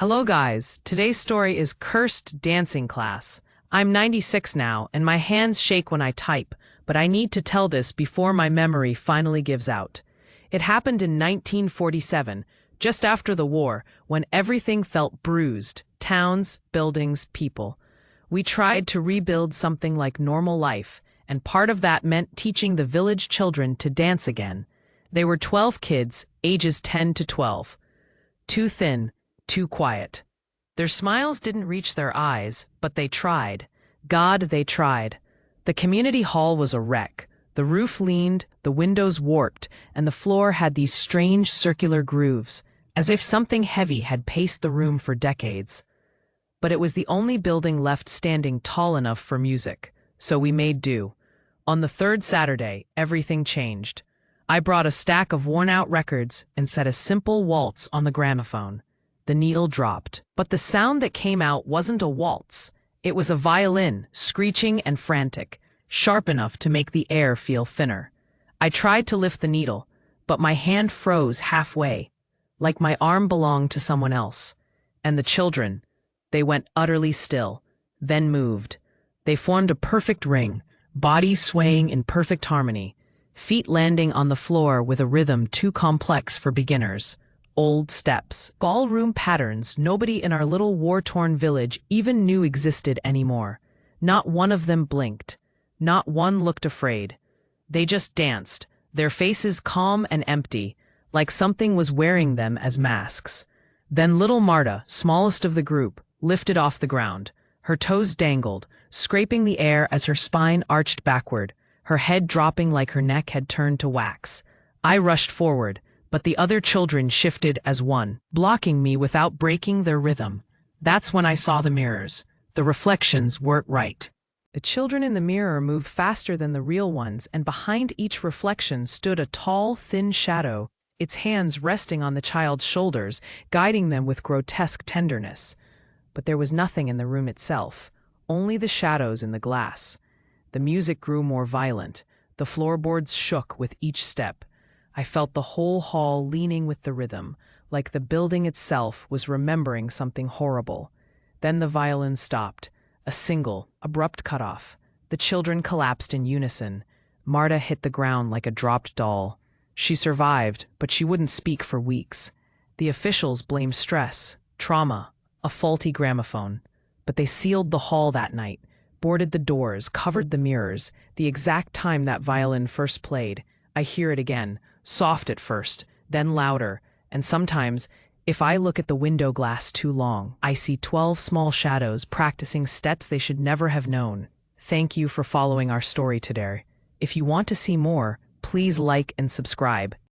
Hello guys, today's story is Cursed Dancing Class. I'm 96 now and my hands shake when I type, but I need to tell this before my memory finally gives out. It happened in 1947, just after the war, when everything felt bruised, towns, buildings, people. We tried to rebuild something like normal life, and part of that meant teaching the village children to dance again. They were 12 kids, ages 10 to 12. Too thin, too quiet. Their smiles didn't reach their eyes, but they tried. God, they tried. The community hall was a wreck. The roof leaned, the windows warped, and the floor had these strange circular grooves, as if something heavy had paced the room for decades. But it was the only building left standing tall enough for music, so we made do. On the third Saturday, everything changed. I brought a stack of worn-out records and set a simple waltz on the gramophone. The needle dropped, but the sound that came out wasn't a waltz. It was a violin, screeching and frantic, sharp enough to make the air feel thinner. I tried to lift the needle, but my hand froze halfway, like my arm belonged to someone else. And the children, they went utterly still, then moved. They formed a perfect ring, bodies swaying in perfect harmony, feet landing on the floor with a rhythm too complex for beginners. Old steps, ballroom patterns nobody in our little war-torn village even knew existed anymore. Not one of them blinked. Not one looked afraid. They just danced, their faces calm and empty, like something was wearing them as masks. Then little Marta, smallest of the group, lifted off the ground. Her toes dangled, scraping the air as her spine arched backward, her head dropping like her neck had turned to wax. I rushed forward, but the other children shifted as one, blocking me without breaking their rhythm. That's when I saw the mirrors. The reflections weren't right. The children in the mirror moved faster than the real ones, and behind each reflection stood a tall, thin shadow, its hands resting on the child's shoulders, guiding them with grotesque tenderness. But there was nothing in the room itself, only the shadows in the glass. The music grew more violent. The floorboards shook with each step. I felt the whole hall leaning with the rhythm, like the building itself was remembering something horrible. Then the violin stopped, a single, abrupt cutoff. The children collapsed in unison. Marta hit the ground like a dropped doll. She survived, but she wouldn't speak for weeks. The officials blamed stress, trauma, a faulty gramophone. But they sealed the hall that night, boarded the doors, covered the mirrors. The exact time that violin first played, I hear it again, soft at first, then louder, and sometimes, if I look at the window glass too long, I see 12 small shadows practicing steps they should never have known. Thank you for following our story today. If you want to see more, please like and subscribe.